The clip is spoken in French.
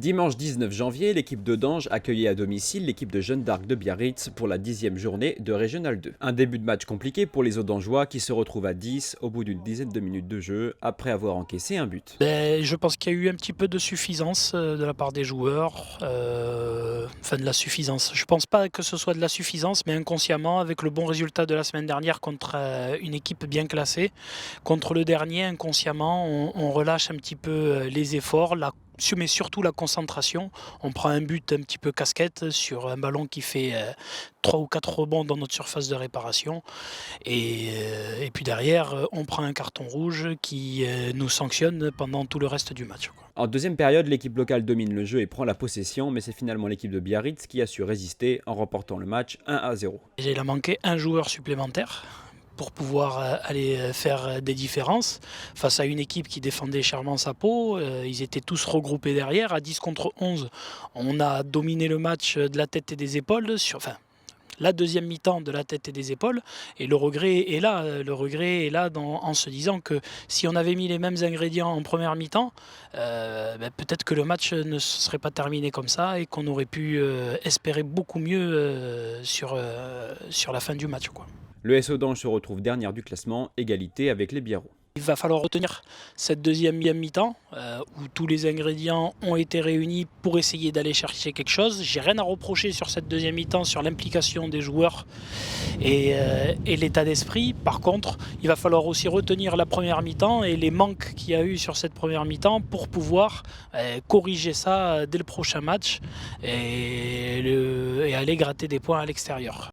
Dimanche 19 janvier, l'équipe de Dange accueillait à domicile l'équipe de Jeanne d'Arc de Biarritz pour la 10e journée de Régional 2. Un début de match compliqué pour les Audangeois qui se retrouvent à 10 au bout d'une dizaine de minutes de jeu après avoir encaissé un but. Je pense qu'il y a eu un petit peu de suffisance de la part des joueurs, enfin de la suffisance. Je ne pense pas que ce soit de la suffisance, mais inconsciemment, avec le bon résultat de la semaine dernière contre une équipe bien classée, contre le dernier, inconsciemment, on relâche un petit peu les efforts, mais surtout la concentration. On prend un but un petit peu casquette sur un ballon qui fait 3 ou 4 rebonds dans notre surface de réparation. Et puis derrière, on prend un carton rouge qui nous sanctionne pendant tout le reste du match, quoi. En deuxième période, l'équipe locale domine le jeu et prend la possession, mais c'est finalement l'équipe de Biarritz qui a su résister en remportant le match 1-0. Il a manqué un joueur supplémentaire pour pouvoir aller faire des différences face à une équipe qui défendait chèrement sa peau. Ils étaient tous regroupés derrière, à 10 contre 11. On a dominé le match de la tête et des épaules, la deuxième mi-temps de la tête et des épaules, et le regret est là. En se disant que si on avait mis les mêmes ingrédients en première mi-temps, peut-être que le match ne se serait pas terminé comme ça et qu'on aurait pu espérer beaucoup mieux sur la fin du match, quoi. Le SO Dange se retrouve dernière du classement, égalité avec les Biarros. Il va falloir retenir cette deuxième mi-temps où tous les ingrédients ont été réunis pour essayer d'aller chercher quelque chose. J'ai rien à reprocher sur cette deuxième mi-temps, sur l'implication des joueurs et l'état d'esprit. Par contre, il va falloir aussi retenir la première mi-temps et les manques qu'il y a eu sur cette première mi-temps pour pouvoir corriger ça dès le prochain match et aller gratter des points à l'extérieur.